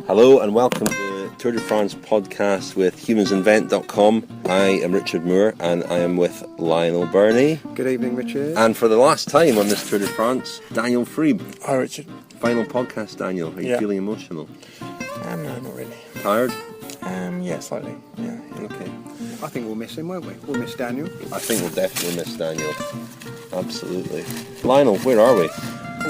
Hello and welcome to the Tour de France podcast with humansinvent.com. I am Richard Moore and I am with Lionel Burney. Good evening, Richard. And for the last time on this Tour de France, Daniel Froome. Hi, Richard. Final podcast, Daniel. Are you feeling emotional? No, not really. Tired? Yeah, slightly. Yeah. Okay. I think we'll miss him, won't we? We'll miss Daniel. I think we'll definitely miss Daniel. Absolutely. Lionel, where are we?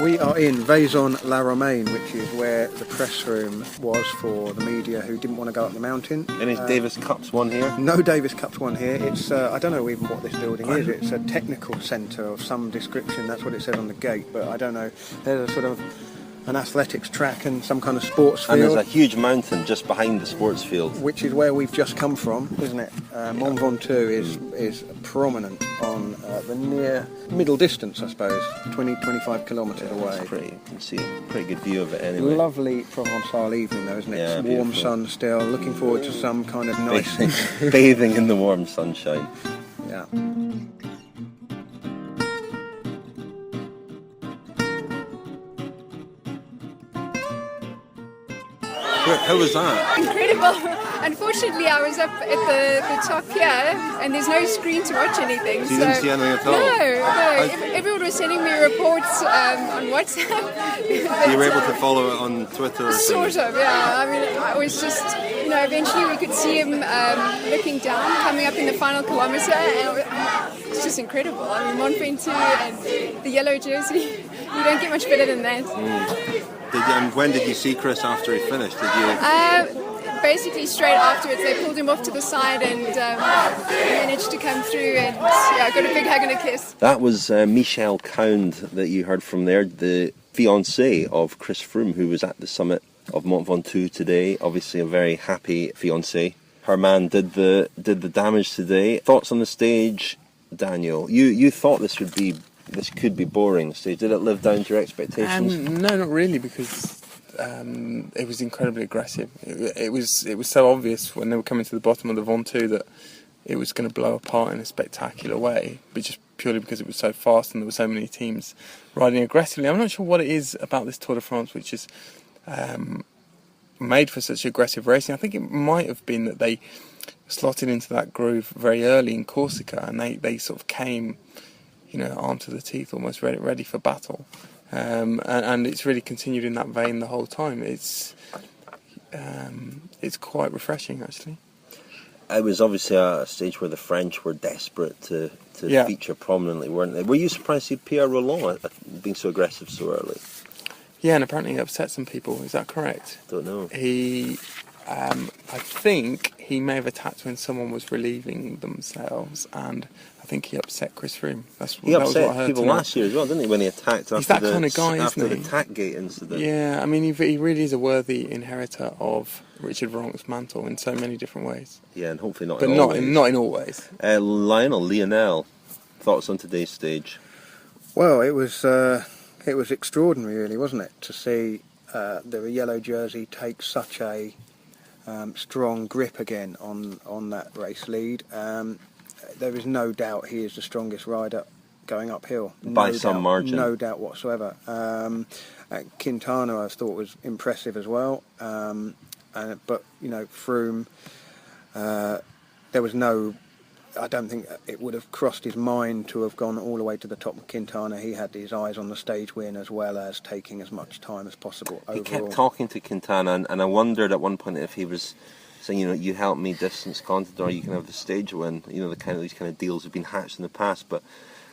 We are in Vaison-la-Romaine, which is where the press room was for the media who didn't want to go up the mountain. Any Davis Cups won here? No Davis Cups won here. It's I don't know even what this building is. It's a technical centre of some description. That's what it said on the gate, but I don't know. There's a sort of an athletics track and some kind of sports field. And there's a huge mountain just behind the sports field. Which is where we've just come from, isn't it? Mont Ventoux is prominent on the near middle distance, I suppose, 20-25 kilometres away. It's pretty, you can see a pretty good view of it anyway. Lovely Provençal evening though, isn't it? Yeah, It's warm beautiful. sun still, looking forward to some kind of nice... Bathing in the warm sunshine. Yeah. How was that? Incredible. Unfortunately, I was up at the top here, and there's no screen to watch anything. So you didn't see anything at all? No. Everyone was sending me reports on WhatsApp. You were able to follow it on Twitter or Sort something? of, yeah. I mean, I was just, eventually we could see him looking down, coming up in the final kilometre, and it's just incredible. I mean, Mont Ventoux and the yellow jersey, you don't get much better than that. And when did you see Chris after he finished? Did you? Basically straight afterwards, they pulled him off to the side and managed to come through and got a big hug and a kiss. That was Michelle Cound that you heard from there, the fiancée of Chris Froome, who was at the summit of Mont Ventoux today. Obviously a very happy fiancée. Her man did the damage today. Thoughts on the stage, Daniel? You thought this could be boring stage. Did it live down to your expectations? No, not really, because it was incredibly aggressive. It was so obvious when they were coming to the bottom of the Ventoux that it was going to blow apart in a spectacular way, but just purely because it was so fast and there were so many teams riding aggressively. I'm not sure what it is about this Tour de France which is made for such aggressive racing. I think it might have been that they slotted into that groove very early in Corsica, and they sort of came, armed to the teeth, almost ready for battle. And it's really continued in that vein the whole time. It's quite refreshing, actually. It was obviously a stage where the French were desperate to feature prominently, weren't they? Were you surprised to see Pierre Rolland being so aggressive so early? Yeah, and apparently he upset some people. Is that correct? Don't know. I think he may have attacked when someone was relieving themselves, and I think he upset Chris Froome. He upset people last year as well, didn't he? When he attacked He's that kind of guy, after isn't he? the Tackgate incident. Yeah, I mean, he really is a worthy inheritor of Richard Virenque's mantle in so many different ways. Yeah, and hopefully not. But not in all ways. Lionel, thoughts on today's stage? Well, it was extraordinary, really, wasn't it, to see the yellow jersey take such a strong grip again on that race lead. There is no doubt he is the strongest rider going uphill. By some margin. No doubt whatsoever. Quintana, I thought, was impressive as well. But, Froome, there was no... I don't think it would have crossed his mind to have gone all the way to the top of Quintana. He had his eyes on the stage win as well as taking as much time as possible overall. He kept talking to Quintana, and I wondered at one point if he was saying, you help me distance Contador, you can have the stage win. These kind of deals have been hatched in the past, but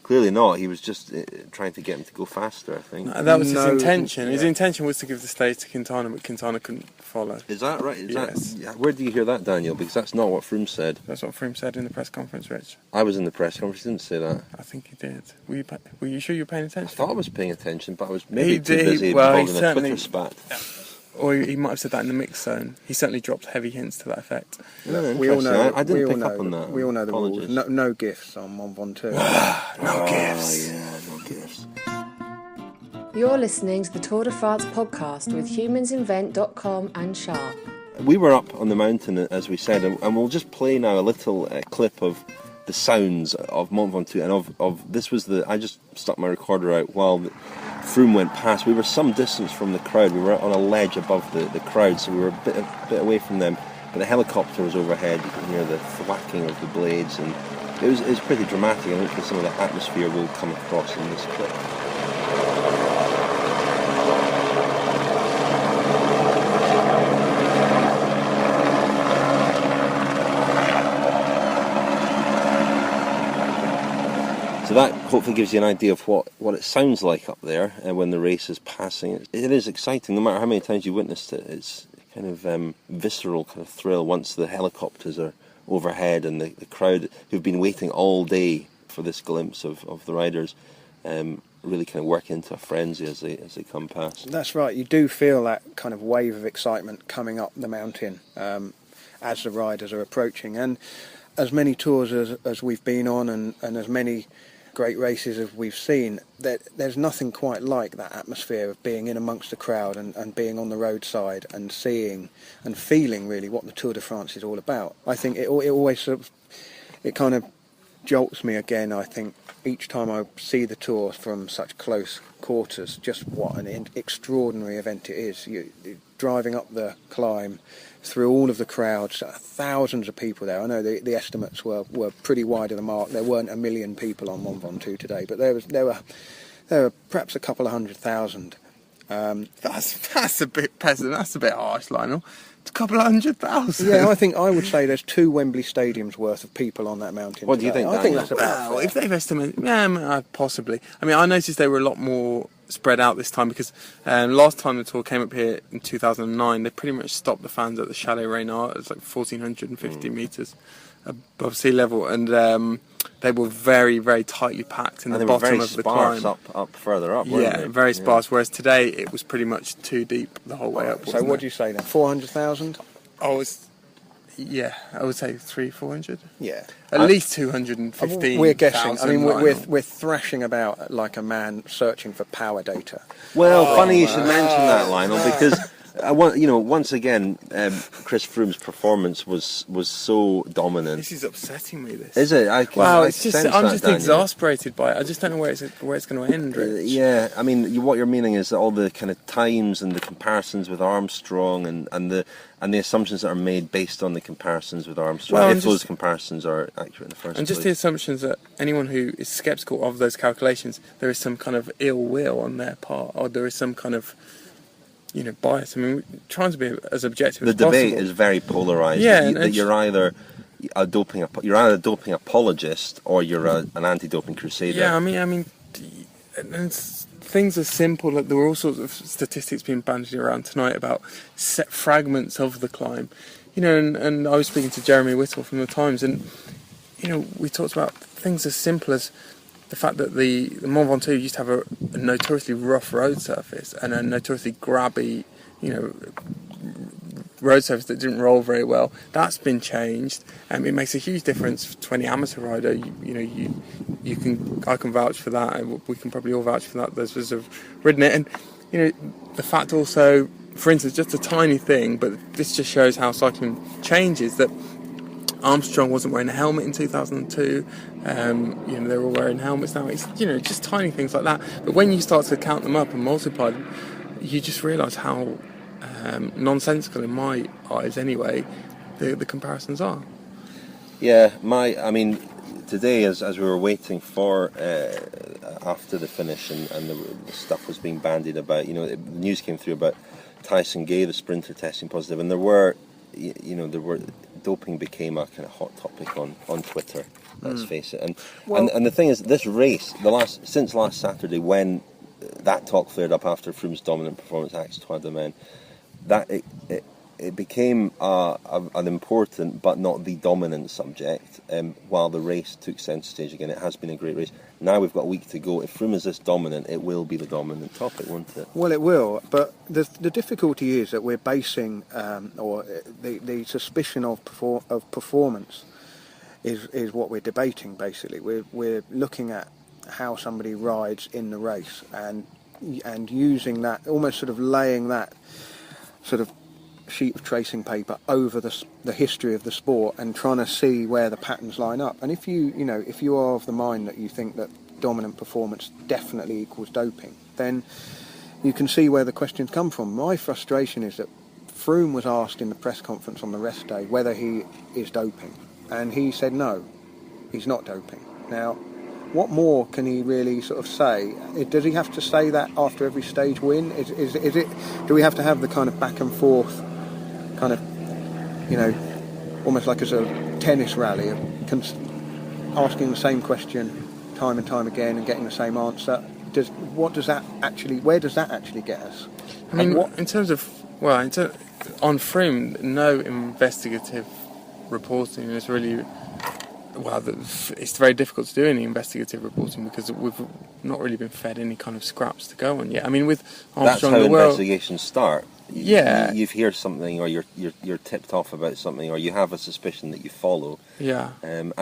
clearly not. He was just trying to get him to go faster, I think. That was his intention. His intention was to give the stage to Quintana, but Quintana couldn't follow. Is that right? Yes. Where do you hear that, Daniel? Because that's not what Froome said. That's what Froome said in the press conference, Rich. I was in the press conference, he didn't say that. I think he did. Were you sure you were paying attention? I thought I was paying attention, but I was maybe too He busy involved in a Twitter spat. Or he might have said that in the mix zone. He certainly dropped heavy hints to that effect. We all know. I didn't pick up on that. We all know the rules. No gifts on Mont Ventoux. No gifts. Yeah, no gifts. You're listening to the Tour de France podcast with humansinvent.com and Sharp. We were up on the mountain, as we said, and we'll just play now a little clip of the sounds of Mont Ventoux, and of this was I just stuck my recorder out while Froome went past. We were some distance from the crowd. We were on a ledge above the crowd, so we were a bit away from them. But the helicopter was overhead. You could hear the thwacking of the blades, and it was pretty dramatic. And hopefully some of the atmosphere will come across in this clip. So that hopefully gives you an idea of what it sounds like up there when the race is passing. It is exciting, no matter how many times you witnessed it. It's kind of visceral kind of thrill once the helicopters are overhead and the crowd who've been waiting all day for this glimpse of the riders really kind of work into a frenzy as they come past. That's right. You do feel that kind of wave of excitement coming up the mountain as the riders are approaching. And as many tours as we've been on and as many great races as we've seen, there's nothing quite like that atmosphere of being in amongst the crowd and being on the roadside and seeing and feeling really what the Tour de France is all about. I think it always sort of, it kind of jolts me again, I think, each time I see the Tour from such close quarters, just what an extraordinary event it is. You're driving up the climb through all of the crowds, thousands of people there. I know the estimates were pretty wide of the mark. There weren't 1 million people on Mont Ventoux today, but there were perhaps a couple of 100,000. That's a bit peasant. That's a bit harsh, Lionel. It's a couple of 100,000. Yeah, I would say there's 2 Wembley Stadiums worth of people on that mountain. What do you today. think? I think that's about fair. If they've estimated, possibly. I mean, I noticed they were a lot more spread out this time because last time the Tour came up here in 2009, they pretty much stopped the fans at the Chalet Reynard. It's like 1,450 metres above sea level, and they were very, very tightly packed in the bottom of the climb. Up further up, weren't they? Very sparse, whereas today it was pretty much too deep the whole way up. So what do you say then? 400,000? I would say 300-400. Yeah. At least 215. We're guessing. I mean, we're Lionel. thrashing about like a man searching for power data. Well, funny you should mention that, Lionel, because once again, Chris Froome's performance was so dominant. This is upsetting me. This Is it? I'm just exasperated by it. I just don't know where it's going to end. Rich. Yeah, I mean, what you're meaning is that all the kind of times and the comparisons with Armstrong and the assumptions that are made based on the comparisons with Armstrong, if those comparisons are accurate in the first place. And just the assumptions that anyone who is sceptical of those calculations, there is some kind of ill will on their part, or there is some kind of bias. I mean, we're trying to be as objective as possible. The debate is very polarised. Yeah, that you're either a doping apologist or you're an anti-doping crusader. Yeah, I mean, and things are simple. Like there were all sorts of statistics being bandied around tonight about set fragments of the climb. And I was speaking to Jeremy Whittle from the Times, and we talked about things as simple as the fact that the Mont Ventoux used to have a notoriously rough road surface and a notoriously grabby, road surface that didn't roll very well. That's been changed, and it makes a huge difference to any amateur rider. I can vouch for that, and we can probably all vouch for that. Those of us have ridden it, and the fact also, for instance, just a tiny thing, but this just shows how cycling changes. That Armstrong wasn't wearing a helmet in 2002. They're all wearing helmets now. It's just tiny things like that. But when you start to count them up and multiply them, you just realise how nonsensical, in my eyes anyway, the comparisons are. Yeah, today as we were waiting for after the finish and the stuff was being bandied about, the news came through about Tyson Gay, the sprinter, testing positive, and there were doping became a kind of hot topic on Twitter. Let's face it, and the thing is, this race, since last Saturday, when that talk flared up after Froome's dominant performance at Trois Domaines, that it became an important but not the dominant subject. While the race took centre stage again, it has been a great race. Now we've got a week to go. If Froome is this dominant, it will be the dominant topic, won't it? Well, it will, but the difficulty is that we're basing, or the suspicion of performance is what we're debating. Basically, we're looking at how somebody rides in the race and using that, almost sort of laying that sort of sheet of tracing paper over the history of the sport and trying to see where the patterns line up. And if you are of the mind that you think that dominant performance definitely equals doping, then you can see where the questions come from. My frustration is that Froome was asked in the press conference on the rest day whether he is doping, and he said no, he's not doping. Now, what more can he really sort of say? Does he have to say that after every stage win? Is it? Do we have to have the kind of back and forth, kind of, almost like as a tennis rally, asking the same question time and time again and getting the same answer? Where does that actually get us? I mean, on Froome, no investigative reporting is really. Well, it's very difficult to do any investigative reporting because we've not really been fed any kind of scraps to go on yet. I mean, with Armstrong, that's how investigations start. Yeah, you hear something, or you're tipped off about something, or you have a suspicion that you follow. Yeah, and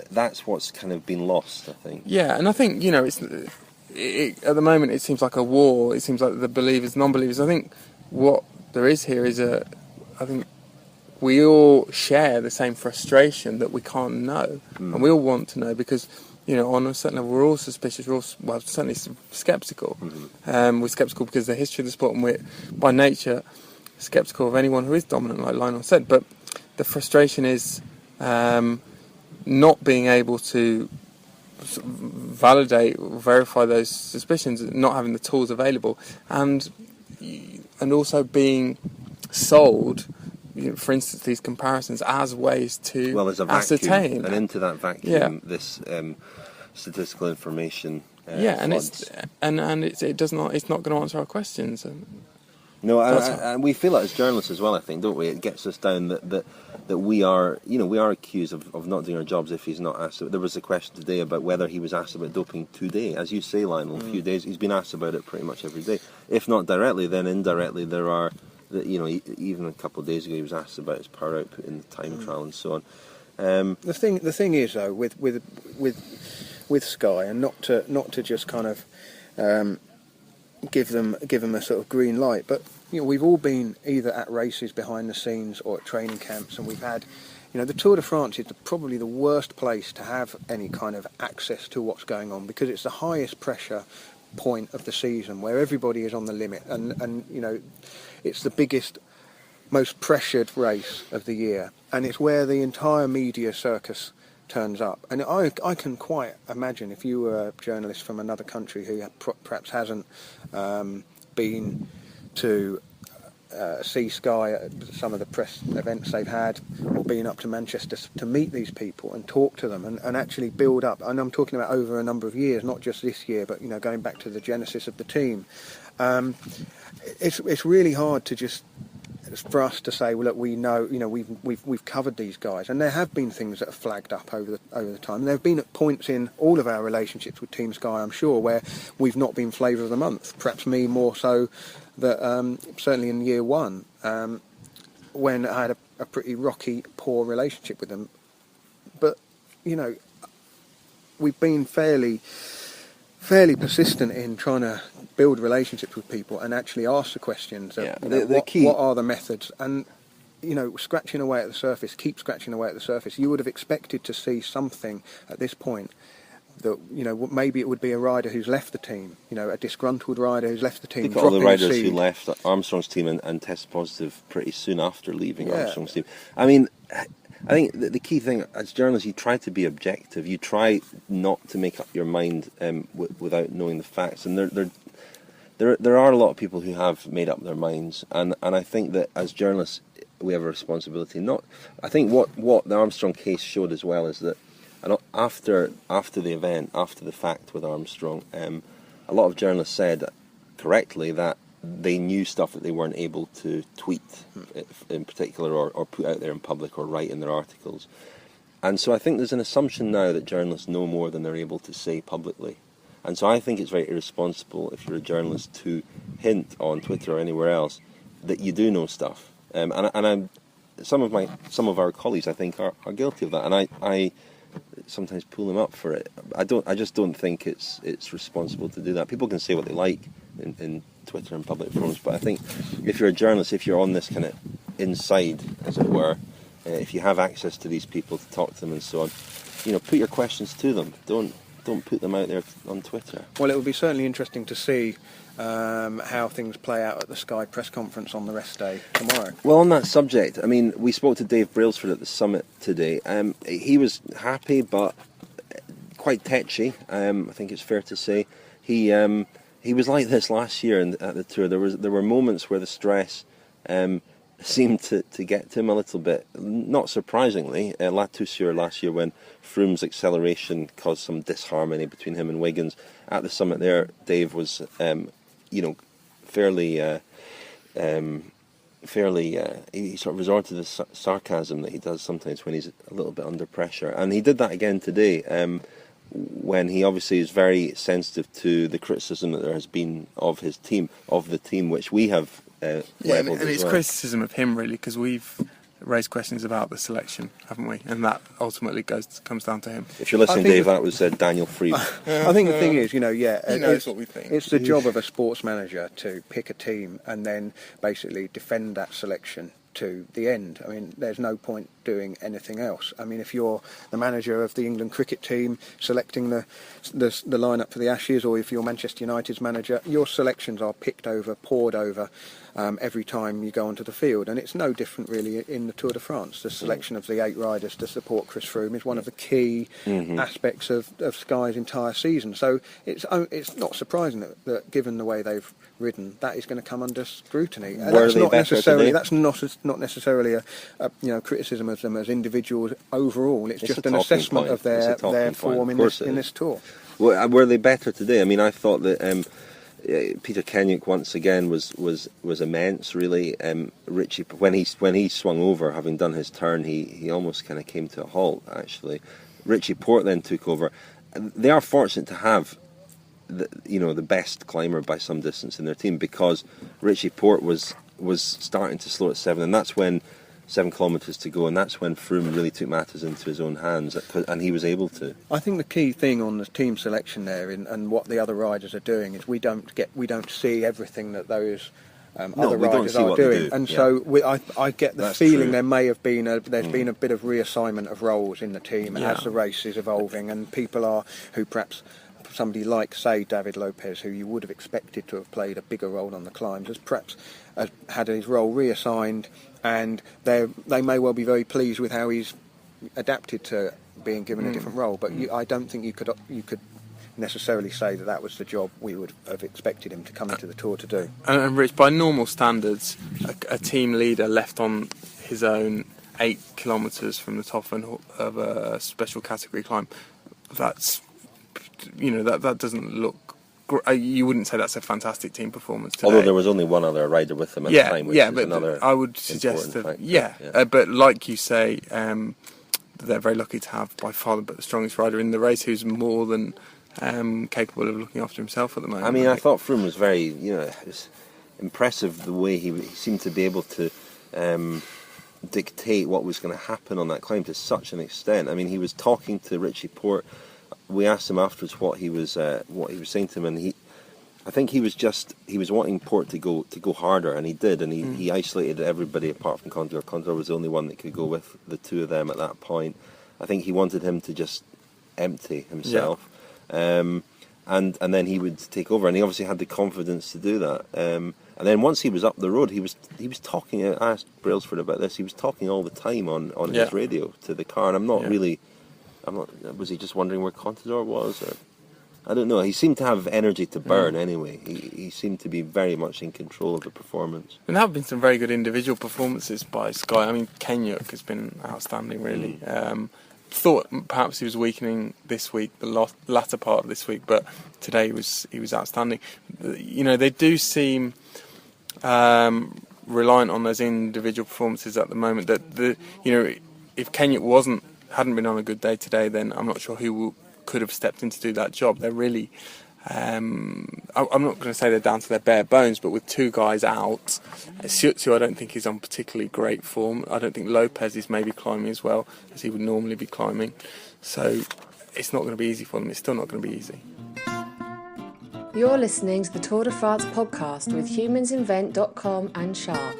that's what's kind of been lost, I think. Yeah, and I think it's at the moment it seems like a war. It seems like the believers, non-believers. I think what there is here is I think we all share the same frustration that we can't know, and we all want to know because, on a certain level, we're all suspicious. We're all, certainly sceptical. We're sceptical because of the history of the sport, and we're, by nature, sceptical of anyone who is dominant, like Lionel said. But the frustration is not being able to validate or verify those suspicions, not having the tools available, and also being sold, for instance, these comparisons as ways to there's a vacuum, ascertain, and into that vacuum, this statistical information. It's not going to answer our questions. No, and we feel it as journalists as well, I think, don't we? It gets us down that we are accused of not doing our jobs if he's not asked. There was a question today about whether he was asked about doping today. As you say, Lionel, a few days, he's been asked about it pretty much every day. If not directly, then indirectly there are, even a couple of days ago he was asked about his power output in the time trial and so on. The thing is though, with Sky, and not to just kind of give them a sort of green light, but we've all been either at races behind the scenes or at training camps, and we've had, the Tour de France is probably the worst place to have any kind of access to what's going on because it's the highest pressure point of the season where everybody is on the limit, and it's the biggest, most pressured race of the year, and it's where the entire media circus turns up. And I can quite imagine if you were a journalist from another country who perhaps hasn't been to see Sky at some of the press events they've had, or been up to Manchester to meet these people and talk to them and actually build up. And I'm talking about over a number of years, not just this year, but going back to the genesis of the team. It's really hard to just for us to say, well, look, we know, we've covered these guys, and there have been things that have flagged up over the time. There have been at points in all of our relationships with Team Sky, I'm sure, where we've not been flavour of the month. Perhaps me more so, that certainly in year one, when I had a pretty rocky, poor relationship with them. But we've been fairly persistent in trying to build relationships with people and actually ask the questions. What are the methods? And scratching away at the surface, keep scratching away at the surface. You would have expected to see something at this point that maybe it would be a rider who's left the team, a disgruntled rider who's left the team. Think of all the riders who left Armstrong's team and tested positive pretty soon after leaving Armstrong's team. I mean, I think the key thing as journalists, you try to be objective. You try not to make up your mind without knowing the facts. And there are a lot of people who have made up their minds. And I think that as journalists, we have a responsibility. I think what the Armstrong case showed as well is that after the event, after the fact with Armstrong, a lot of journalists said correctly that they knew stuff that they weren't able to tweet in particular or put out there in public or write in their articles. And so I think there's an assumption now that journalists know more than they're able to say publicly. And so I think it's very irresponsible if you're a journalist to hint on Twitter or anywhere else that you do know stuff. Some of our colleagues, I think, are guilty of that, and I sometimes pull them up for it. I just don't think it's responsible to do that. People can say what they like. in Twitter and public forums. But I think if you're a journalist, if you're on this kind of inside, as it were, if you have access to these people to talk to them and so on, put your questions to them. Don't put them out there on Twitter. Well, it will be certainly interesting to see how things play out at the Sky press conference on the rest day tomorrow. Well, on that subject, I mean, we spoke to Dave Brailsford at the summit today. He was happy, but quite tetchy. I think it's fair to say he was like this last year at the Tour. There were moments where the stress seemed to get to him a little bit. Not surprisingly, La Toussaint last year, when Froome's acceleration caused some disharmony between him and Wiggins at the summit there, Dave was fairly he sort of resorted to the sarcasm that he does sometimes when he's a little bit under pressure, and he did that again today when he obviously is very sensitive to the criticism that there has been of his team, of the team, which we have and it's criticism of him, really, because we've raised questions about the selection, haven't we? And that ultimately comes down to him. If you're listening, Dave, that was Daniel Freed. I think the thing is, he knows what we think. It's the job of a sports manager to pick a team and then basically defend that selection to the end. I mean, there's no point doing anything else. I mean, if you're the manager of the England cricket team selecting the lineup for the Ashes, or if you're Manchester United's manager, your selections are poured over every time you go onto the field, and it's no different really in the Tour de France. The selection of the 8 riders to support Chris Froome is one of the key aspects of Sky's entire season. So it's not surprising that given the way they've ridden, that is going to come under scrutiny. And that's not necessarily a criticism of them as individuals overall. It's just an assessment of their form in this Tour. Well, were they better today? I mean, I thought that Peter Kenyuk once again was immense. Really, Richie, when he swung over, having done his turn, he almost kind of came to a halt. Actually, Richie Porte then took over. They are fortunate to have the best climber by some distance in their team, because Richie Porte was starting to slow at 7, and that's when 7 kilometres to go, and that's when Froome really took matters into his own hands, and he was able to. I think the key thing on the team selection there, and what the other riders are doing, is we don't see everything that those other riders are doing, and so I get the feeling there may have been been a bit of reassignment of roles in the team as the race is evolving, and people who perhaps somebody like, say, David Lopez, who you would have expected to have played a bigger role on the climbs, has perhaps had his role reassigned, and they may well be very pleased with how he's adapted to being given a different role. But I don't think you could necessarily say that was the job we would have expected him to come into the Tour to do. And Rich, by normal standards, a team leader left on his own 8 kilometres from the top of a special category climb, that doesn't look. You wouldn't say that's a fantastic team performance today. Although there was only one other rider with them at the time, which is another. I would suggest that. But like you say, they're very lucky to have by far the strongest rider in the race, who's more than capable of looking after himself at the moment. I mean, I thought Froome was very, it's impressive the way he seemed to be able to dictate what was going to happen on that climb to such an extent. I mean, he was talking to Richie Porte. We asked him afterwards what he was saying to him, and I think he was wanting Porte to go harder, and he did, and he isolated everybody apart from Contador. Contador was the only one that could go with the two of them at that point. I think he wanted him to just empty himself, and then he would take over, and he obviously had the confidence to do that. And then once he was up the road, he was talking. I asked Brailsford about this. He was talking all the time on his radio to the car, and I'm not. Was he just wondering where Contador was? Or, I don't know. He seemed to have energy to burn anyway. He seemed to be very much in control of the performance. And there have been some very good individual performances by Sky. I mean, Kenyuk has been outstanding, really. Thought perhaps he was weakening this week, the latter part of this week, but today he was outstanding. They do seem reliant on those individual performances at the moment. That if Kenyuk hadn't been on a good day today, then I'm not sure who could have stepped in to do that job. They're really, I'm not going to say they're down to their bare bones, but with 2 guys out, Siutsu I don't think is on particularly great form. I don't think Lopez is maybe climbing as well as he would normally be climbing. So it's not going to be easy for them. It's still not going to be easy. You're listening to the Tour de France podcast with humansinvent.com and Sharp.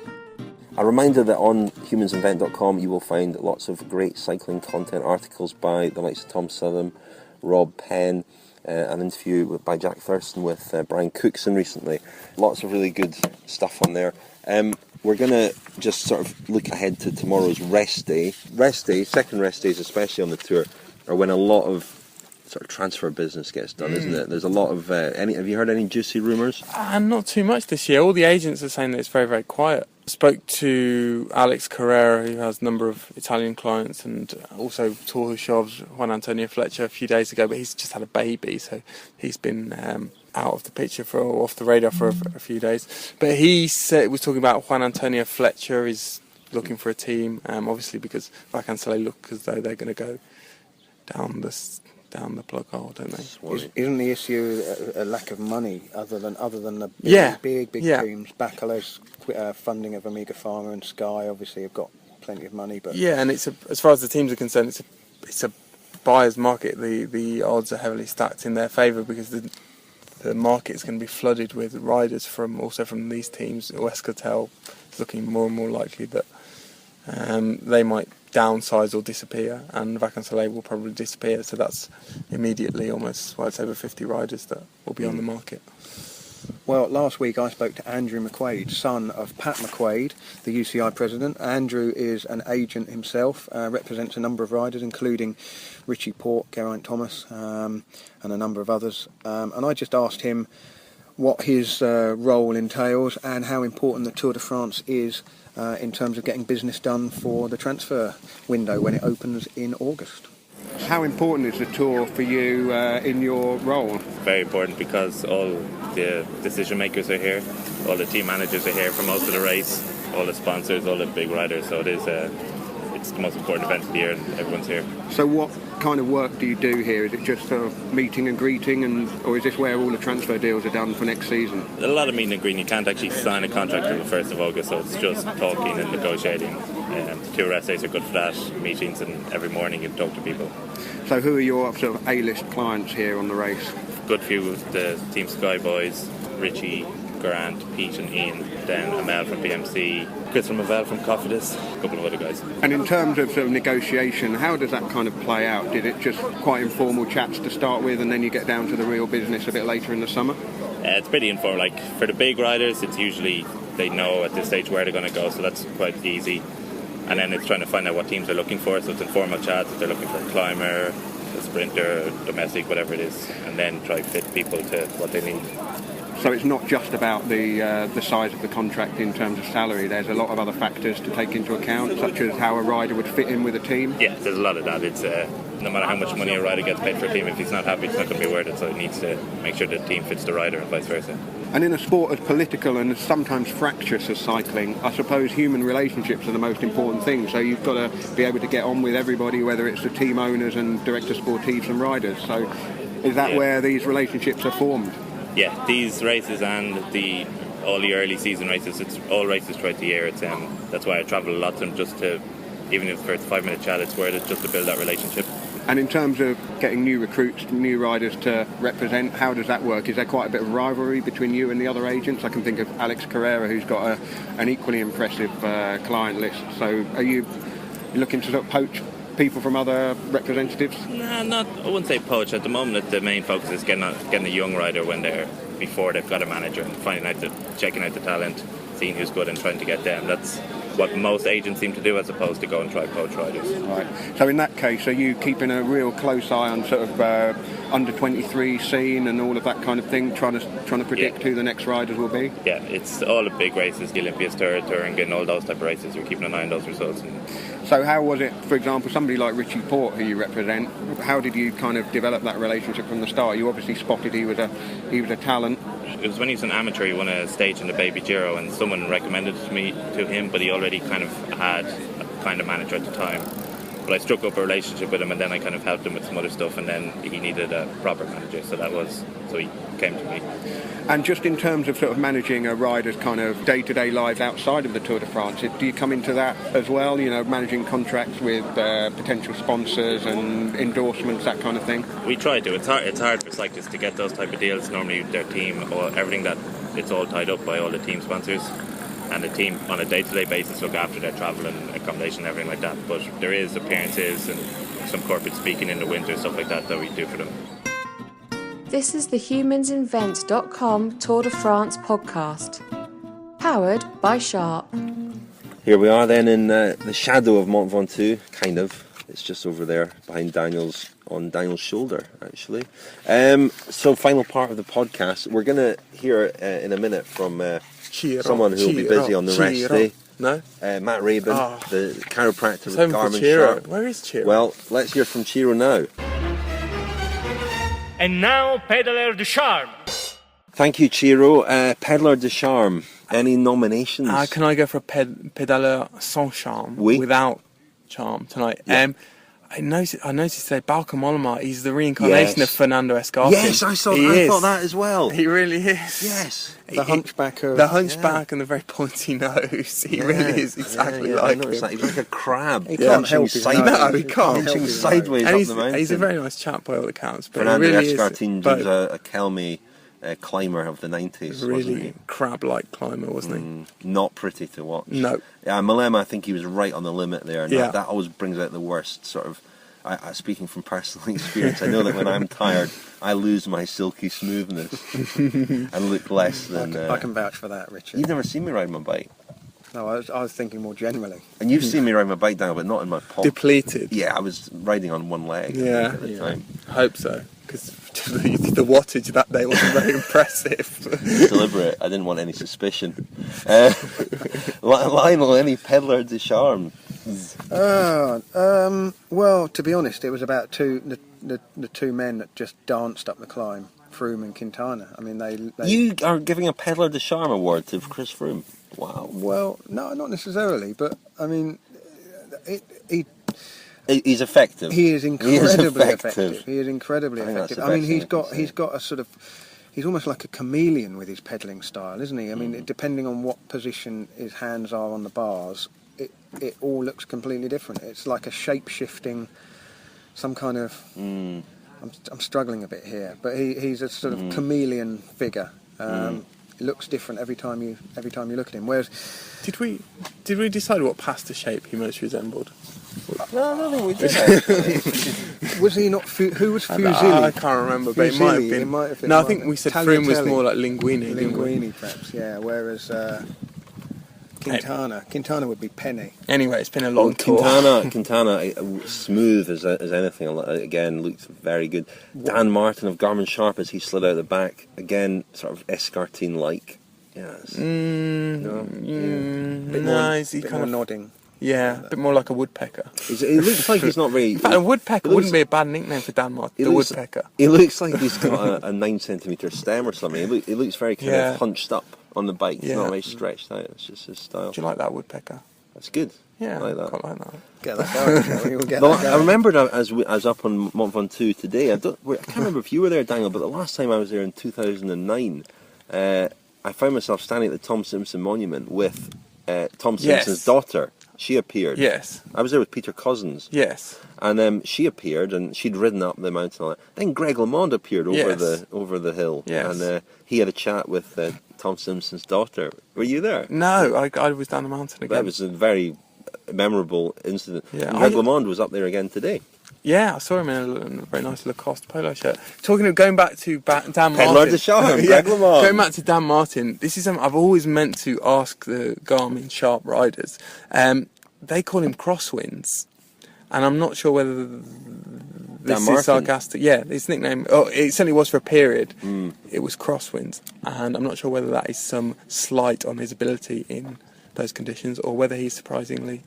A reminder that on humansinvent.com you will find lots of great cycling content, articles by the likes of Tom Southam, Rob Penn, an interview by Jack Thurston with Brian Cookson recently. Lots of really good stuff on there. We're going to just sort of look ahead to tomorrow's rest day. Second rest days, especially on the Tour, are when a lot of sort of transfer business gets done, isn't it? There's a lot of... have you heard any juicy rumours? Not too much this year. All the agents are saying that it's very, very quiet. I spoke to Alex Carrera, who has a number of Italian clients, and also Tour Hushov's Juan Antonio Fletcher a few days ago, but he's just had a baby, so he's been out of the picture off the radar for a few days. But he was talking about Juan Antonio Fletcher is looking for a team, obviously because Vacansoleil look as though they're going to go down the plug hole, don't they? Isn't the issue a lack of money other than the big teams? Bacala's funding of Omega Pharma and Sky obviously have got plenty of money, but and it's as far as the teams are concerned, it's a buyer's market. The odds are heavily stacked in their favour because the market is going to be flooded with riders from these teams. Euskaltel is looking more and more likely that they might downsize or disappear, and Vacansoleil will probably disappear, so that's immediately almost, it's over 50 riders that will be on the market. Well, last week I spoke to Andrew McQuaid, son of Pat McQuaid, the UCI president. Andrew is an agent himself, represents a number of riders, including Richie Porte, Geraint Thomas, and a number of others. And I just asked him what his role entails and how important the Tour de France is in terms of getting business done for the transfer window when it opens in August. How important is the Tour for you in your role? Very important because all the decision makers are here, all the team managers are here for most of the race, all the sponsors, all the big riders, so it's the most important event of the year and everyone's here. So what kind of work do you do here? Is it just sort of meeting and greeting, or is this where all the transfer deals are done for next season? A lot of meeting and greeting. You can't actually sign a contract until the 1st of August, so it's just talking and negotiating. The 2 rest days are good for that, meetings, and every morning you talk to people. So who are your sort of A-list clients here on the race? Good few of the Team Sky boys, Richie, Geraint, Pete and Ian, then Amel from BMC, Chris from Avel from Cofidis, a couple of other guys. And in terms of sort of negotiation, how does that kind of play out? Did it just quite informal chats to start with and then you get down to the real business a bit later in the summer? It's pretty informal. Like for the big riders, it's usually they know at this stage where they're going to go, so that's quite easy. And then it's trying to find out what teams they're looking for, so it's informal chats if they're looking for a climber, a sprinter, domestic, whatever it is, and then try to fit people to what they need. So it's not just about the size of the contract in terms of salary. There's a lot of other factors to take into account, such as how a rider would fit in with a team. Yeah, there's a lot of that. It's no matter how much money a rider gets paid for a team, if he's not happy, it's not going to be worth it. So it needs to make sure the team fits the rider and vice versa. And in a sport as political and as sometimes fractious as cycling, I suppose human relationships are the most important thing. So you've got to be able to get on with everybody, whether it's the team owners and directors sportifs and riders. So is that where these relationships are formed? Yeah, these races and all the early season races, it's all races throughout the year. It's that's why I travel a lot to them, just to, even if it's a 5-minute chat, it's worth it just to build that relationship. And in terms of getting new recruits, new riders to represent, how does that work? Is there quite a bit of rivalry between you and the other agents? I can think of Alex Carrera, who's got an equally impressive client list. So are you looking to sort of poach people from other representatives? Nah, I wouldn't say poach. At the moment, the main focus is getting a young rider before they've got a manager and checking out the talent, seeing who's good and trying to get them. That's what most agents seem to do, as opposed to go and try poach riders. Right. So in that case, are you keeping a real close eye on sort of under 23 scene and all of that kind of thing, trying to predict who the next riders will be? Yeah, it's all the big races, the Olympias Tour, Thuringen, all those type of races. We're keeping an eye on those results. So how was it, for example, somebody like Richie Porte, who you represent, how did you kind of develop that relationship from the start? You obviously spotted he was a talent. It was when he was an amateur, he won a stage in the Baby Giro, and someone recommended me to him, but he already kind of had a kind of manager at the time. But I struck up a relationship with him, and then I kind of helped him with some other stuff, and then he needed a proper manager, so he came to me. And just in terms of sort of managing a rider's kind of day-to-day lives outside of the Tour de France, do you come into that as well, you know, managing contracts with potential sponsors and endorsements, that kind of thing? We try to. It's hard for cyclists to get those type of deals. Normally their team, or everything that it's all tied up by all the team sponsors, and the team on a day-to-day basis look after their travel and accommodation and everything like that. But there is appearances and some corporate speaking in the winter, stuff like that we do for them. This is the humansinvent.com Tour de France podcast, powered by Sharp. Here we are then in the shadow of Mont Ventoux, kind of. It's just over there behind Daniel's shoulder, actually. So final part of the podcast. We're going to hear in a minute from someone who will be busy on the rest day. No? Matt Rabin, the chiropractor with Garmin-Sharp. Garmin-Sharp. Where is Chiro? Well, let's hear from Chiro now. And now, Pedaler de Charme. Thank you, Chiro. Pedaler de Charme. Any nominations? Can I go for a Pedaler sans charme? Oui. Without charm tonight? Yeah. I noticed today, Bauke Mollema, he's the reincarnation of Fernando Escarpin. Yes, I thought that as well. He really is. Yes. The hunchback and the very pointy nose. He really is exactly like him. He's like a crab. He can't help his nose. No, he can't. Punching sideways And up the mountain. he's a very nice chap by all accounts. But Fernando he really Escarpin is, was a Kelmy climber of the 90s, really wasn't he? crab-like climber, wasn't he? Not pretty to watch. No. Yeah, Mollema, I think he was right on the limit there. And Yeah. that always brings out the worst sort of... speaking from personal experience, I know that when I'm tired, I lose my silky smoothness and look less than... I can vouch for that, Richard. You've never seen me ride my bike. No, I was thinking more generally. And you've seen me ride my bike now, but not in my pocket. Depleted. Yeah, I was riding on one leg at the time. I hope so, because the wattage that day wasn't very impressive. Deliberate. I didn't want any suspicion. Lionel, any Pedaler de Charme? Well, to be honest, it was about the two men that just danced up the climb, Froome and Quintana. I mean, they You are giving a Pedaler de Charme award to Chris Froome. Wow. Well, no, not necessarily, but I mean, He's effective. he is incredibly effective. He is incredibly I think that's effective. the I mean, best thing he's got a sort of, he's almost like a chameleon with his pedalling style, isn't he? I mean, depending on what position his hands are on the bars, it all looks completely different. It's like a shape-shifting, some kind of... I'm struggling a bit here, but he's a sort of chameleon figure. It looks different every time you look at him. Whereas, Did we decide what pasta shape he most resembled? No, I don't think we did. was he not? Who was Fusilli? I can't remember, but it might have been. No, I think we said Froome was more like Linguini. Linguini, perhaps. Yeah. Whereas Quintana would be Penny. Anyway, it's been a long tour. Quintana, smooth as anything. Again, looks very good. Dan Martin of Garmin-Sharp as he slid out the back. Again, sort of Escartin-like. Yes. He's kind of nodding. Yeah, a bit more like a woodpecker. It looks like he's not very... In fact, a woodpecker wouldn't be a bad nickname for Dan Martin, woodpecker. He looks like he's got a 9 centimetre stem or something. He looks very kind of hunched up on the bike. It's not very stretched out. It's just his style. Do you like that woodpecker? That's good. Yeah, I like that. quite like that. Get that going. I remembered as I was up on Mont Ventoux today. I can't remember if you were there, Daniel, but the last time I was there in 2009, I found myself standing at the Tom Simpson Monument with Tom Simpson's daughter. She appeared. Yes. I was there with Peter Cousins. Yes. And she appeared, and she'd ridden up the mountain. And all that. Then Greg LeMond appeared over the hill. Yes. And he had a chat with Tom Simpson's daughter. Were you there? No, I was down the mountain again. That was a very memorable incident. Yeah. And Greg LeMond was up there again today. Yeah, I saw him in a very nice Lacoste polo shirt. Going back to Dan Martin. Pedaler de Charme, Greg LeMond. Going back to Dan Martin, this is something I've always meant to ask the Garmin-Sharp riders. They call him Crosswinds, and I'm not sure whether this is sarcastic. Yeah, his nickname, it certainly was for a period. It was Crosswinds, and I'm not sure whether that is some slight on his ability in those conditions, or whether he's surprisingly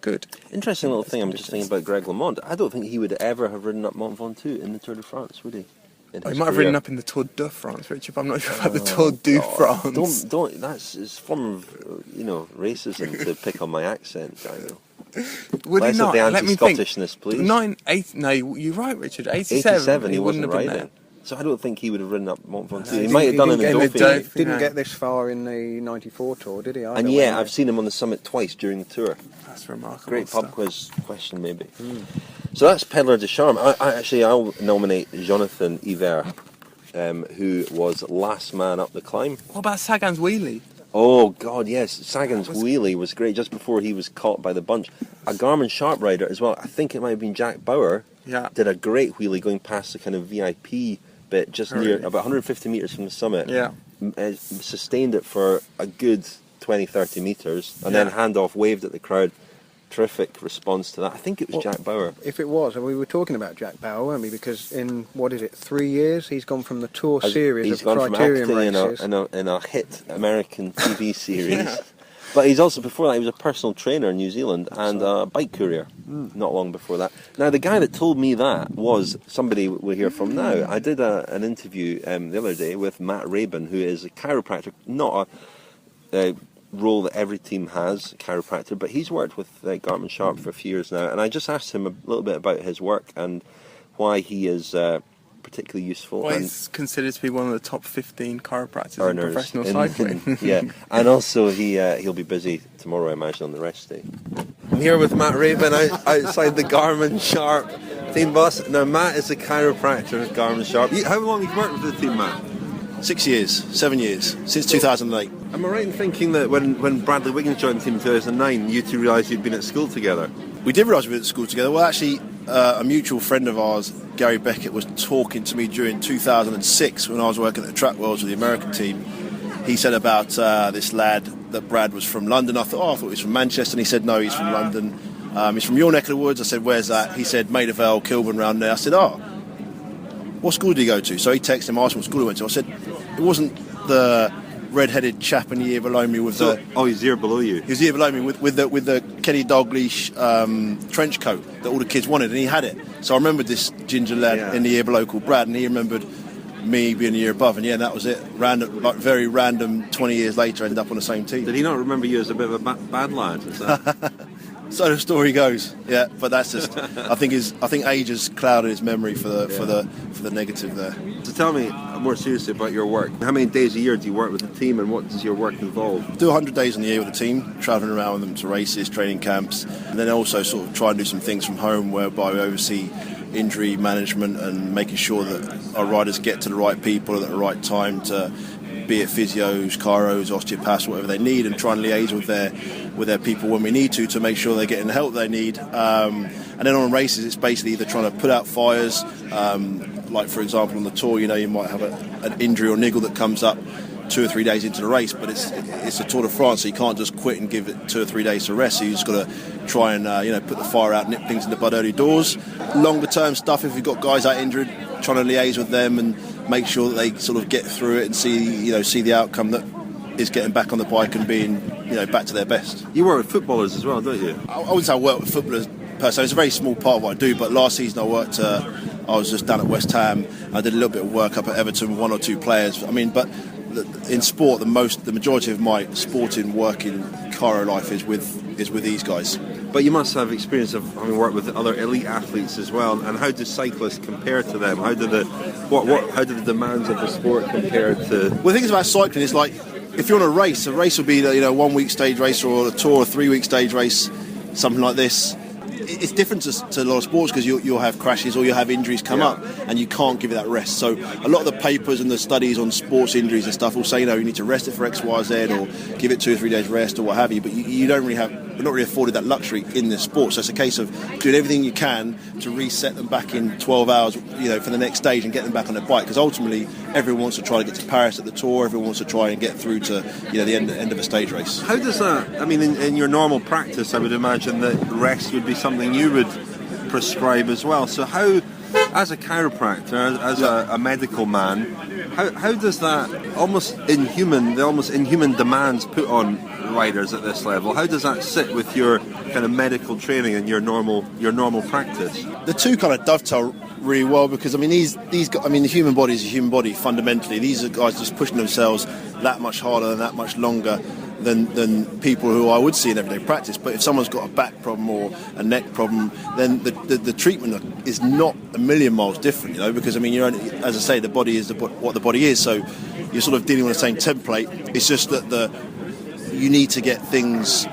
good. Interesting little thing I'm just thinking about Greg LeMond. I don't think he would ever have ridden up Mont Ventoux in the Tour de France, would he? He might have ridden up in the Tour de France, Richard, but I'm not sure about the Tour de France. Don't. That's a form of, racism to pick on my accent, Daniel. Would Less he not? of the Let me think. anti-Scottishness, please. No, you're right, Richard. 87 he wasn't wouldn't have been riding. there. So I don't think he would have ridden up Mont Ventoux. No, He might have done it in the Dauphiné. Didn't get this far in the 94 tour, did he? And yeah, I've seen him on the summit twice during the tour. That's remarkable. Great stuff. pub quiz question, maybe. So that's Peddler de Charme. I'll nominate Jonathan Yver, who was last man up the climb. What about Sagan's wheelie? Oh, God, yes. Sagan's wheelie was great just before he was caught by the bunch. A Garmin-Sharp rider as well, I think it might have been Jack Bauer, did a great wheelie going past the kind of VIP bit just near, about 150 metres from the summit. Yeah. Sustained it for a good 20, 30 metres, and then handoff, waved at the crowd. Terrific response to that. I think it was Jack Bauer. If it was, and we were talking about Jack Bauer, weren't we? Because in, 3 years, he's gone from the Tour series he's of gone Criterium from acting races. in a hit American TV series. But he's also, before that, he was a personal trainer in New Zealand and a bike courier, not long before that. Now, the guy that told me that was somebody we'll hear from now. I did an interview the other day with Matt Rabin, who is a chiropractor, not a role that every team has, chiropractor, but he's worked with Garmin-Sharp for a few years now, and I just asked him a little bit about his work and why he is particularly useful. Well, and he's considered to be one of the top 15 chiropractors in earners professional cycling. yeah, and also he'll be busy tomorrow, I imagine, on the rest day. I'm here with Matt Rabin outside the Garmin-Sharp team bus. Now, Matt is a chiropractor at Garmin-Sharp. How long have you worked with the team, Matt? 6 years, 7 years, since 2008. Am I right in thinking that when Bradley Wiggins joined the team in 2009, you two realised you'd been at school together? We did realise we were at school together. Well, actually, a mutual friend of ours, Gary Beckett, was talking to me during 2006 when I was working at the Track Worlds with the American team. He said about this lad that Brad was from London. I thought he was from Manchester, and he said, no, he's from London. He's from your neck of the woods. I said, where's that? He said, Maida Vale, Kilburn, round there. I said, what school did he go to? So he texted him, asked him what school he went to. I said, it wasn't the red-headed chap in the year below me with he's the year below you. He was the year below me with the Kenny Dalglish trench coat that all the kids wanted, and he had it. So I remembered this ginger lad in the year below called Brad, and he remembered me being a year above, and that was it. Random, like very random. 20 years later, ended up on the same team. Did he not remember you as a bit of a bad lad? Is that... So the story goes, but that's just. I think age has clouded his memory for the negative there. So tell me more seriously about your work. How many days a year do you work with the team, and what does your work involve? Do 100 days in the year with the team, travelling around with them to races, training camps, and then also sort of try and do some things from home, whereby we oversee injury management and making sure that our riders get to the right people at the right time, to be it physios, chiros, osteopaths, whatever they need, and try and liaise with their people when we need to make sure they're getting the help they need. And then on races, it's basically either trying to put out fires, like for example on the tour, you might have an injury or niggle that comes up 2 or 3 days into the race, but it's a Tour de France, so you can't just quit and give it 2 or 3 days to rest. So you just got to try and put the fire out, nip things in the bud early doors. Longer term stuff, if you've got guys out injured, trying to liaise with them and make sure that they sort of get through it and see the outcome that is getting back on the bike and being back to their best. You work with footballers as well, don't you? I wouldn't say I work with footballers per se. It's a very small part of what I do, but last season I was just down at West Ham. I did a little bit of work up at Everton with 1 or 2 players. I mean, but in sport, the majority of my sporting working chiro life is with these guys. But you must have experience of having worked with other elite athletes as well. And how do cyclists compare to them? How do the demands of the sport compare to? Well, the thing is about cycling is like if you're on a race will be a 1 week stage race or a tour, a 3 week stage race, something like this. It's different to a lot of sports because you'll have crashes or you'll have injuries come up and you can't give it that rest. So a lot of the papers and the studies on sports injuries and stuff will say, you need to rest it for X, Y, Z or give it 2 or 3 days rest or what have you. But you don't really we're not really afforded that luxury in this sport. So it's a case of doing everything you can to reset them back in 12 hours, for the next stage and get them back on their bike. Because ultimately, everyone wants to try to get to Paris at the Tour. Everyone wants to try and get through to, the end of a stage race. How does that? I mean, in your normal practice, I would imagine that rest would be something you would prescribe as well. So how, as a chiropractor, as a medical man, how does that the almost inhuman demands put on riders at this level, how does that sit with your kind of medical training and your normal practice? The two kind of dovetail really well because these guys, the human body is a human body fundamentally. These are guys just pushing themselves that much harder and that much longer than people who I would see in everyday practice. But if someone's got a back problem or a neck problem, then the treatment is not a million miles different, because, I mean, you're only, as I say, the body is what the body is, so you're sort of dealing with the same template. It's just that you need to get things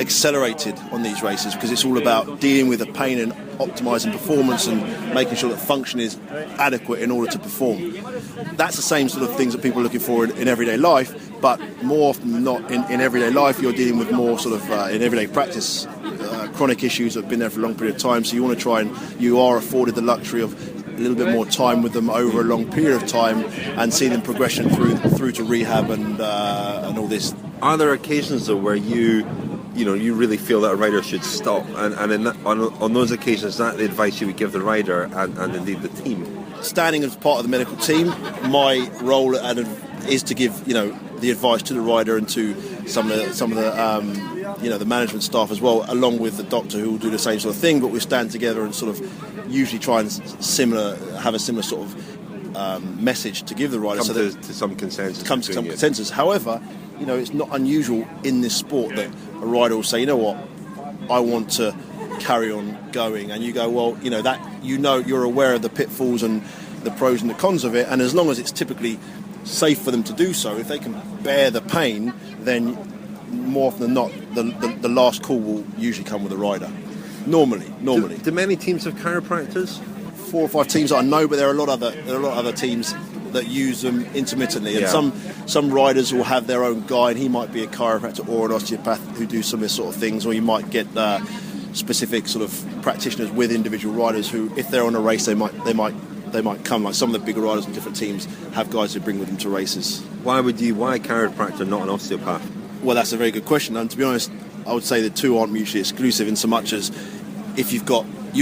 accelerated on these races, because it's all about dealing with the pain and optimising performance and making sure that function is adequate in order to perform. That's the same sort of things that people are looking for in everyday life, but more often than not in everyday life you're dealing with more sort of in everyday practice chronic issues that have been there for a long period of time, so you want to try and you are afforded the luxury of a little bit more time with them over a long period of time and see them progression through to rehab and all this. Are there occasions though where you really feel that a rider should stop, and on those occasions, is that the advice you would give the rider and indeed the team? Standing as part of the medical team, my role is to give the advice to the rider and to some of the the management staff as well, along with the doctor who will do the same sort of thing. But we stand together and sort of usually try and have a similar sort of message to give the rider, Come to some consensus. However, it's not unusual in this sport that a rider will say, you know what, I want to carry on going, and you go, well, you're aware of the pitfalls and the pros and the cons of it, and as long as it's typically safe for them to do so, if they can bear the pain, then more often than not, the last call will usually come with the rider. Normally. Do many teams have chiropractors? 4 or 5 teams I know, but there are a lot of other teams that use them intermittently, and some riders will have their own guy, and he might be a chiropractor or an osteopath who do some of this sort of things, or you might get specific sort of practitioners with individual riders who, if they're on a race, they might come. Like some of the bigger riders in different teams have guys who bring with them to races. Why chiropractor, not an osteopath? Well, that's a very good question, and to be honest, I would say the two aren't mutually exclusive, in so much as if you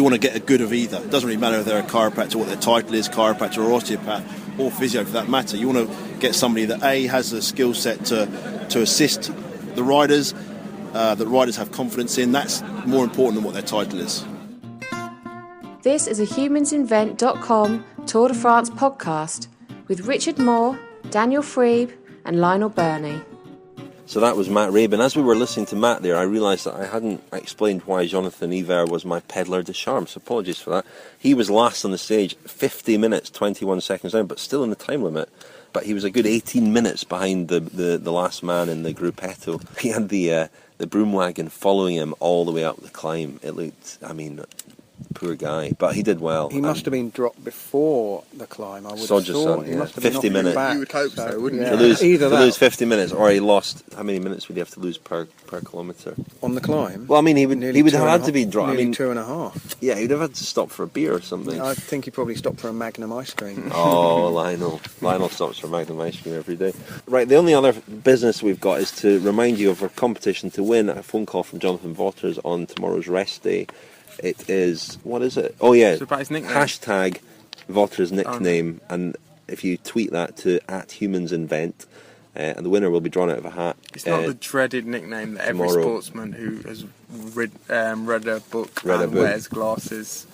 want to get a good of either. It doesn't really matter if they're a chiropractor, what their title is, chiropractor or osteopath, or physio for that matter. You want to get somebody that has the skill set to assist the riders, that riders have confidence in. That's more important than what their title is. This is a humansinvent.com Tour de France podcast with Richard Moore, Daniel Freeb and Lionel Burney. So that was Matt Rabin. As we were listening to Matt there, I realised that I hadn't explained why Jonathan Yver was my peddler de charme, so apologies for that. He was last on the stage, 50 minutes, 21 seconds down, but still in the time limit. But he was a good 18 minutes behind the last man in the gruppetto. He had the broom wagon following him all the way up the climb. It looked, poor guy, but he did well. He must have been dropped before the climb, I would have Son, thought. He must have been 50 minutes. back, you would hope so, wouldn't you? To lose 50 minutes, or he lost, how many minutes would he have to lose per kilometre? On the climb? Well, he would have had to be dropped. Nearly 2.5. Yeah, he'd have had to stop for a beer or something. I think he probably stopped for a Magnum ice cream. Oh, Lionel stops for Magnum ice cream every day. Right, the only other business we've got is to remind you of our competition to win a phone call from Jonathan Vaughters on tomorrow's rest day. It is, what is it? Oh yeah, about his nickname. Hashtag Vaughters nickname, and if you tweet that to @humansinvent, and the winner will be drawn out of a hat. It's not the dreaded nickname that every tomorrow. sportsman who has read a book wears glasses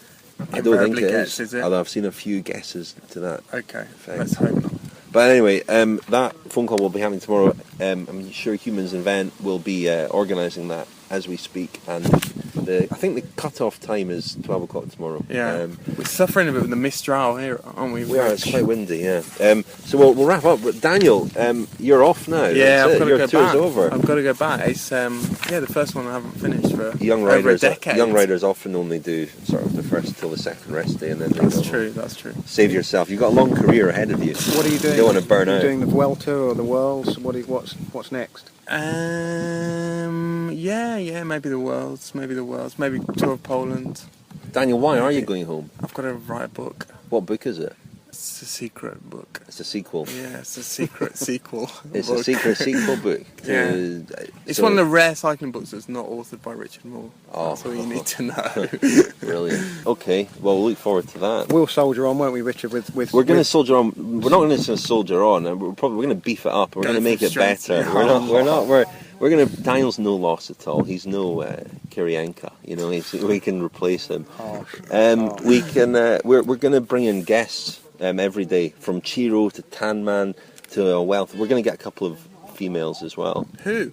I don't think it gets, is it? Although I've seen a few guesses to that. Okay, effect. let's hope not. But anyway, that phone call will be happening tomorrow. I'm sure Humans Invent will be organising that as we speak, and I think the cut-off time is 12 o'clock tomorrow. Yeah, we're suffering a bit with the Mistral here, aren't we? We are, it's quite windy, yeah. So we'll wrap up, but Daniel, you're off now. Yeah, I've got to Your go tour's back. over. I've got to go back. It's the first one I haven't finished for over a decade. Young riders often only do sort of the first till the second rest day, and then That's true. Save yourself. You've got a long career ahead of you. What are you doing? You don't want to burn out. Are you doing the Vuelta or the Worlds? What's next? Maybe the Worlds, maybe Tour of Poland. Daniel, why are you going home? I've got to write a book. What book is it? It's a secret book. It's a sequel. Yeah, it's a secret sequel. It's book. a secret sequel book. Yeah. It's one of the rare cycling books that's not authored by Richard Moore. Oh. That's all you need to know. Brilliant. Okay, well, we'll look forward to that. We'll soldier on, won't we, Richard? We're going to soldier on. We're not going to soldier on. We're going to beef it up. We're going to make it better. We're going to. Daniel's no loss at all. He's no Kirienka. We can replace him. We can. We're going to bring in guests every day, from Chiro to Tanman to Wealth. We're going to get a couple of females as well. Who?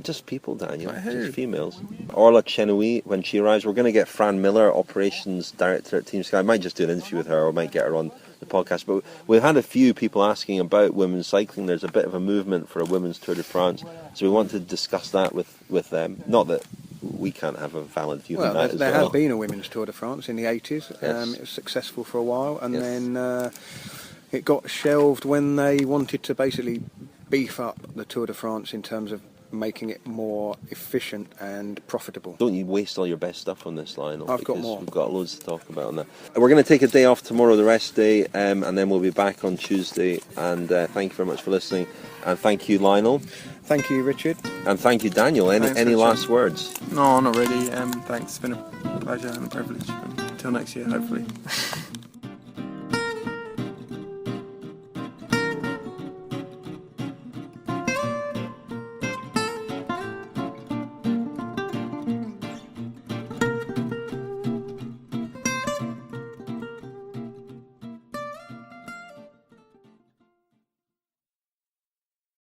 Just people, Daniel. Like who? Just females. Orla Chenouille, when she arrives, we're going to get Fran Miller, operations director at Team Sky. I might just do an interview with her, or might get her on the podcast. But we've had a few people asking about women's cycling. There's a bit of a movement for a women's Tour de France, so we want to discuss that with them. Not that we can't have a valid view on that as well. There has been a women's Tour de France in the 80s. Yes. It was successful for a while, and Yes. then it got shelved when they wanted to basically beef up the Tour de France in terms of making it more efficient and profitable. Don't you waste all your best stuff on this, Lionel? I've got because more. We've got loads to talk about on that. We're going to take a day off tomorrow, the rest day, and then we'll be back on Tuesday. And thank you very much for listening. And thank you, Lionel. Thank you, Richard. And thank you, Daniel. Any Richard. last words? No, not really. Thanks. It's been a pleasure and a privilege. Until next year, hopefully.